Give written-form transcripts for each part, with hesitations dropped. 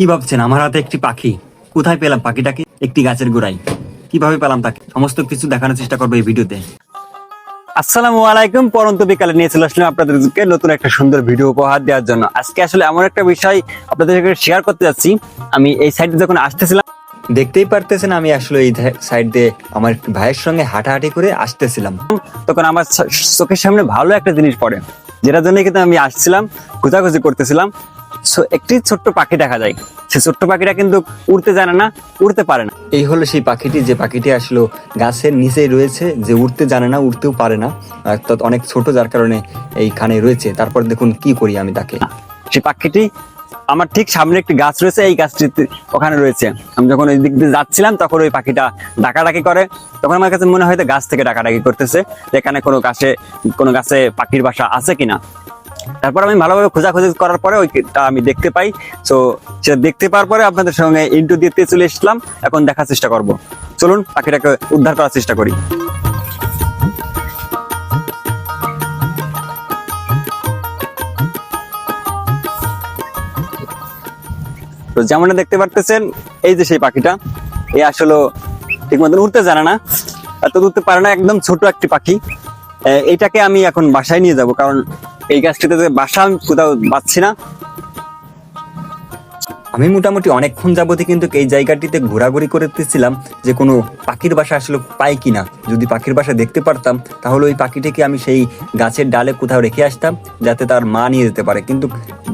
কি ভাবছেন আমার হাতে একটি পাখি? কোথায় পেলাম পাখিটাকে? একটি গাছের গোড়ায়। কিভাবে পেলাম তাকে সমস্ত কিছু দেখানোর চেষ্টা করবো এই ভিডিওতে। আসসালামু আলাইকুম। পরন্ত বিকালে নিয়ে চলে আসলাম আপনাদেরকে নতুন একটা সুন্দর ভিডিও উপহার দেওয়ার জন্য। আজকে আসলে এমন একটা বিষয় আপনাদের সাথে শেয়ার করতে যাচ্ছি। আমি এই সাইডে যখন আসতেছিলাম, দেখতেই পারতেছেন আমি আসলে এই সাইড দিয়ে আমার ভাইয়ের সঙ্গে হাঁটাহাঁটি করে আসতেছিলাম, তখন আমার চোখের সামনে ভালো একটা জিনিস পড়ে, যেটার জন্য কিন্তু আমি আসছিলাম, খোঁজাখুঁজি করতেছিলাম। একটি ছোট্ট পাখি দেখা যায়। সে ছোট্ট পাখিটা কিন্তু উড়তে জানে না, উড়তে পারে না। এই হলো সেই পাখিটি, যে পাখিটি আসলে গাছের নিচেই রয়েছে, যে উড়তে জানে না, উড়তেও পারে না, অর্থাৎ অনেক ছোট, যার কারণে এইখানে রয়েছে। তারপর দেখুন কি করি আমি তাকে। সেই পাখিটি আমার ঠিক সামনে একটি গাছ রয়েছে, এই গাছটি ওখানে রয়েছে। আমি যখন ওই দিক দিয়ে যাচ্ছিলাম তখন ওই পাখিটা ডাকাডাকি করে। তখন আমার কাছে মনে হয় গাছ থেকে ডাকাডাকি করতেছে, এখানে কোনো গাছে পাখির বাসা আছে কিনা। তারপর আমি ভালোভাবে খোঁজাখুঁজি করার পরে ওইটা আমি দেখতে পাই। তো সেটা দেখতে পাওয়ার পরে আপনাদের সঙ্গে ইন্টু দিতে চলে এসলাম। এখন দেখার চেষ্টা করব, চলুন পাখিটাকে উদ্ধার করার চেষ্টা করি। তো যেমনটা দেখতে পারতেছেন, এই যে সেই পাখিটা, এই আসলে ঠিক মতন উঠতে জানে না, এত উঠতে পারে না, একদম ছোট একটি পাখি। এইটাকে আমি এখন বাসায় নিয়ে যাব, কারণ এই গাছটিতে বাসা আমি কোথাও পাচ্ছি না। আমি মোটামুটি অনেকক্ষণ যাবতই কিন্তু এই জায়গাটিতে ঘোরাঘুরি করতেছিলাম, যে কোনো পাখির বাসা আসলে পাই কিনা। যদি পাখির বাসা দেখতে পারতাম তাহলে ওই পাখিটিকে আমি সেই গাছের ডালে কোথাও রেখে আসতাম, যাতে তার মা নিয়ে যেতে পারে। কিন্তু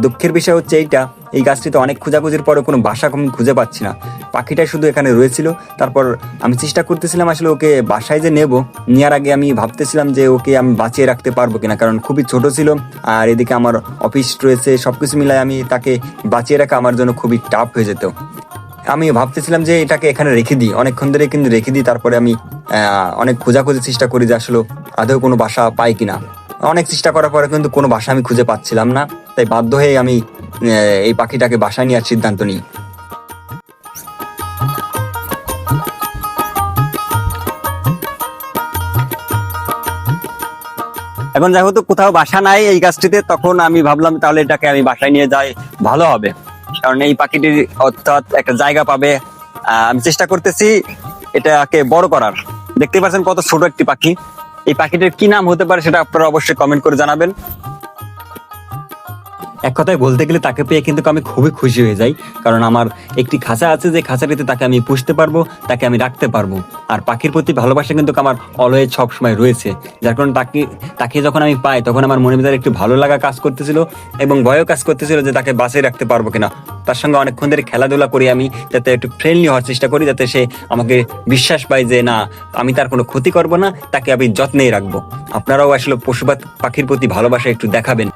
দুঃখের বিষয় হচ্ছে এইটা, এই গাছটিতে অনেক খোঁজাখুঁজির পরে কোনো বাসা আমি খুঁজে পাচ্ছি না। পাখিটাই শুধু এখানে রয়েছিল। তারপর আমি চেষ্টা করতেছিলাম আসলে ওকে বাসায় যে নেওয়ার আগে আমি ভাবতেছিলাম যে ওকে আমি বাঁচিয়ে রাখতে পারবো কিনা, কারণ খুবই ছোট ছিল, আর এদিকে আমার অফিস রয়েছে। সবকিছু মিলাই আমি তাকে বাঁচিয়ে রাখা আমার জন্য খুবই টাফ হয়ে যেত। আমি ভাবতেছিলাম যে এটাকে এখানে রেখে দিই, অনেকক্ষণ ধরে কিন্তু রেখে দিই। তারপরে আমি অনেক খোঁজাখুঁজি চেষ্টা করি যে আসলে আদৌ কোনো বাসা পাই কিনা। অনেক চেষ্টা করার পরে কিন্তু কোনো বাসা আমি খুঁজে পাচ্ছিলাম না। তাই বাধ্য হয়ে আমি এই পাখিটাকে বাসায় নেওয়ার সিদ্ধান্ত নিই। এখন যেহেতু কোথাও বাসা নাই এই গাছটিতে, তখন আমি ভাবলাম তাহলে এটাকে আমি বাসায় নিয়ে যাই, ভালো হবে। কারণ এই পাখিটির অর্থাৎ একটা জায়গা পাবে। আমি চেষ্টা করতেছি এটাকে বড় করার। দেখতে পাচ্ছেন কত ছোট একটি পাখি। এই পাখিটির কি নাম হতে পারে সেটা আপনারা অবশ্যই কমেন্ট করে জানাবেন। এক কথায় বলতে গেলে তাকে পেয়ে কিন্তু আমি খুবই খুশি হয়ে যাই, কারণ আমার একটি খাঁচা আছে, যে খাঁচাটিতে তাকে আমি পুষতে পারবো, তাকে আমি রাখতে পারবো। আর পাখির প্রতি ভালোবাসা কিন্তু আমার অলওয়েজ সব সময় রয়েছে, যার কারণে তাকে যখন আমি পাই তখন আমার মনের ভিতরে একটু ভালো লাগা কাজ করতেছিল এবং ভয়ও কাজ করতেছিল যে তাকে বাঁচিয়ে রাখতে পারবো কিনা। তার সঙ্গে অনেকক্ষণ ধরে খেলাধুলা করি আমি, যাতে একটু ফ্রেন্ডলি হওয়ার চেষ্টা করি, যাতে সে আমাকে বিশ্বাস পায় যে না, আমি তার কোনো ক্ষতি করবো না, তাকে আমি যত্নেই রাখবো। আপনারাও আসলে পশু পাখির প্রতি ভালোবাসা একটু দেখাবেন।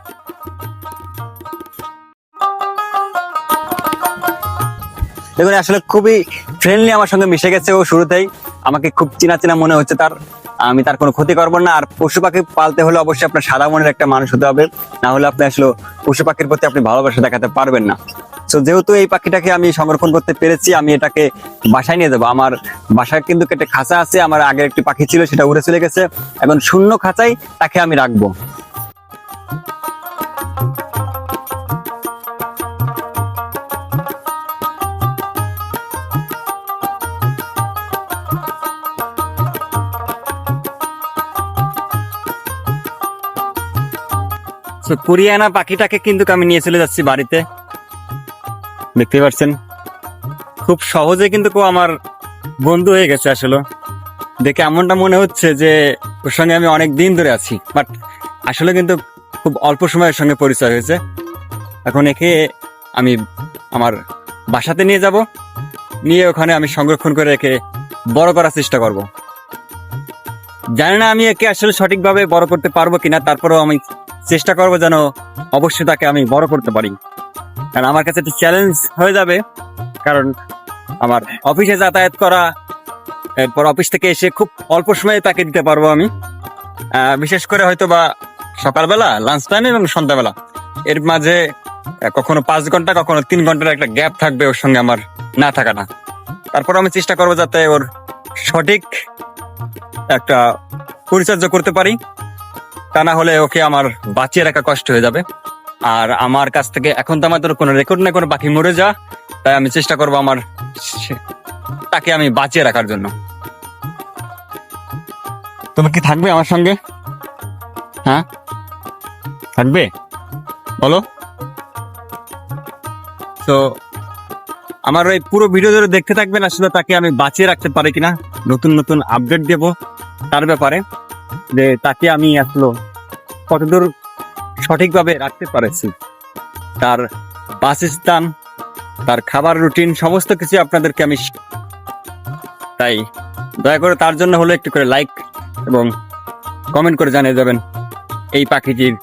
দেখুন আসলে খুবই ফ্রেন্ডলি আমার সঙ্গে মিশে গেছে ও শুরুতেই। আমাকে খুব চেনা চেনা মনে হচ্ছে তার। আমি তার কোনো ক্ষতি করবো না। আর পশু পাখি পালতে হলে অবশ্যই আপনার সাদা মনের একটা মানুষ হতে হবে, না হলে আপনি আসলে পশু পাখির প্রতি আপনি ভালোবাসা দেখাতে পারবেন না। তো যেহেতু এই পাখিটাকে আমি সংরক্ষণ করতে পেরেছি, আমি এটাকে বাসায় নিয়ে যাবো। আমার বাসায় কিন্তু একটা খাঁচা আছে, আমার আগের একটি পাখি ছিল, সেটা উড়ে চলে গেছে। এখন শূন্য খাঁচাই তাকে আমি রাখবো। কোরিয়ানা পাখিটাকে কিন্তু আমি নিয়ে চলে যাচ্ছি বাড়িতে। দেখতে পাচ্ছেন খুব সহজে কিন্তু আমার বন্ধু হয়ে গেছে। আসলে দেখে এমনটা মনে হচ্ছে যে ওর সঙ্গে আমি অনেক দিন ধরে আছি, বাট আসলে কিন্তু খুব অল্প সময়ের সঙ্গে পরিচয় হয়েছে। এখন একে আমি আমার বাসাতে নিয়ে যাব, নিয়ে ওখানে আমি সংরক্ষণ করে একে বড় করার চেষ্টা করব। জানি না আমি একে আসলে সঠিকভাবে বড় করতে পারবো কিনা, তারপরেও আমি চেষ্টা করবো যেন অবশ্যই তাকে আমি বড় করতে পারি। কারণ আমার কাছে একটা চ্যালেঞ্জ হয়ে যাবে, কারণ আমার অফিসে যাতায়াত করা, এরপর অফিস থেকে এসে খুব অল্প সময়ে তাকে দিতে পারবো আমি। বিশেষ করে হয়তো বা সকালবেলা, লাঞ্চ টাইম এবং সন্ধ্যাবেলা, এর মাঝে কখনো 5 ঘন্টা কখনো 3 ঘন্টার একটা গ্যাপ থাকবে ওর সঙ্গে আমার না থাকাটা। তারপর আমি চেষ্টা করবো যাতে ওর সঠিক একটা পরিচর্যা করতে পারি, তা না হলে ওকে আমার বাঁচিয়ে রাখা কষ্ট হয়ে যাবে। আর আমার কাছ থেকে এখন তো আমাদের কোনো রেকর্ড নেই কোনো পাখি মরে যা, তাই আমি চেষ্টা করবো আমার তাকে আমি বাঁচিয়ে রাখার জন্য। তুমি কি থাকবে আমার সঙ্গে? হ্যাঁ থাকবে, বলো। তো আমার ওই পুরো ভিডিও ধরে দেখতে থাকবেন, আসলে তাকে আমি বাঁচিয়ে রাখতে পারি কিনা, নতুন নতুন আপডেট দেব তার ব্যাপারে, যে তাকে আমি আসলে কতদূর সঠিকভাবে রাখতে পারছি, তার বাসস্থান, তার খাবার রুটিন সমস্ত কিছু আপনাদেরকে আমি, তাই দয়া করে তার জন্য হলো একটু করে লাইক এবং কমেন্ট করে জানিয়ে যাবেন এই পাখিটির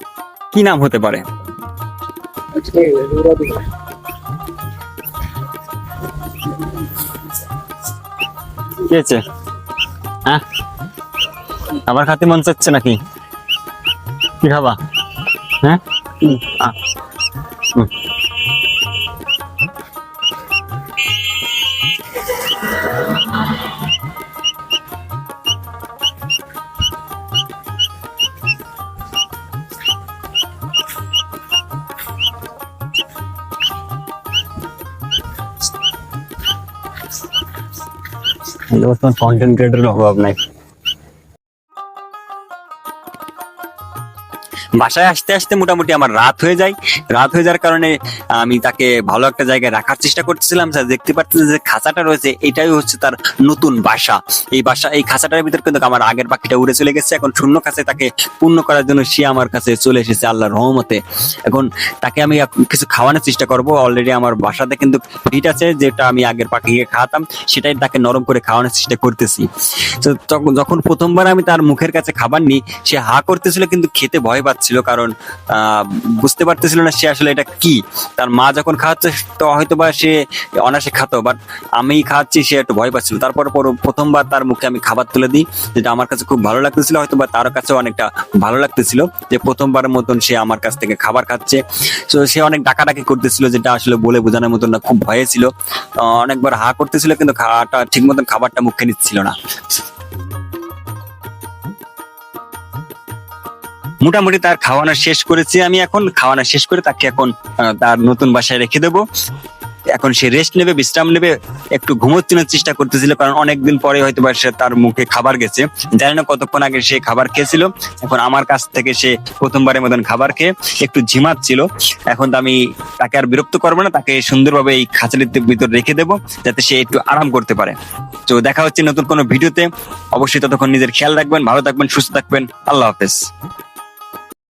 কি নাম হতে পারে। কি হয়েছে? হ্যাঁ খাবার খাতে মন চাচ্ছে নাকি? কি খাবা? হ্যাঁ কন্টেন্ট ক্রিয়েটরের অভাব নাই। বাসায় আসতে আসতে মোটামুটি আমার রাত হয়ে যায়। রাত হয়ে যাওয়ার কারণে আমি তাকে ভালো একটা জায়গায় রাখার চেষ্টা করতেছিলাম। দেখতে পাচ্ছেন যে খাঁচাটা রয়েছে, এটাই হচ্ছে তার নতুন বাসা। এই খাঁচাটার ভিতর কিন্তু আমার আগের পাখিটা উড়ে চলে গেছে। এখন শূন্য খাঁচায় তাকে পূর্ণ করার জন্য সে আমার কাছে চলে এসেছে আল্লাহর রহমতে। এখন তাকে আমি কিছু খাওয়ানোর চেষ্টা করব। অলরেডি আমার বাসাতে কিন্তু ফিট আছে, যেটা আমি আগের পাখিকে খাওয়াতাম সেটাই তাকে নরম করে খাওয়ানোর চেষ্টা করতেছি। তো যখন প্রথমবার আমি তার মুখের কাছে খাবার নিই, সে হা করতেছিল কিন্তু খেতে ভয় পাচ্ছিল, কারণ বুঝতে পারতেছিল না সে আসলে এটা কি। তার মা যখন খাওয়াচ্ছে তো হয়তো বা সে অনায়াসে খাতো, বাট আমি খাওয়াচ্ছি সে একটু ভয় পাচ্ছিল। তারপর প্রথমবার তার মুখে আমি খাবার তুলে দিই, যেটা আমার কাছে খুব ভালো লাগতেছিল, হয়তো বা তার কাছেও অনেকটা ভালো লাগতেছিল যে প্রথমবারের মতন সে আমার কাছ থেকে খাবার খাচ্ছে। তো সে অনেক ডাকাডাকি করতেছিল, যেটা আসলে বলে বোঝানোর মতন না, খুব ভয়ে ছিল। অনেকবার হা করতেছিল কিন্তু খাওয়াটা ঠিক মতন খাবারটা মুখে নিচ্ছিল না। মোটামুটি তার খাওয়ানো শেষ করেছি আমি। এখন খাওয়ানো শেষ করে তাকে এখন তার নতুন বাসায় রেখে দেবো। এখন সে রেস্ট নেবে, বিশ্রাম নেবে, একটু ঘুমোচ্ছিনোর চেষ্টা করতেছিল, কারণ অনেকদিন পরে হয়তো বা সে তার মুখে খাবার গেছে। জানি না কতক্ষণ আগে সে খাবার খেয়েছিল। এখন আমার কাছ থেকে সে প্রথমবারের মতন খাবার খেয়ে একটু ঝিমাচ্ছিল। এখন তো আমি তাকে আর বিরক্ত করবো না, তাকে সুন্দরভাবে এই খাঁচালির ভিতর রেখে দেবো, যাতে সে একটু আরাম করতে পারে। তো দেখা হচ্ছে নতুন কোনো ভিডিওতে। অবশ্যই ততক্ষণ নিজের খেয়াল রাখবেন, ভালো থাকবেন, সুস্থ থাকবেন। আল্লাহ হাফেজ।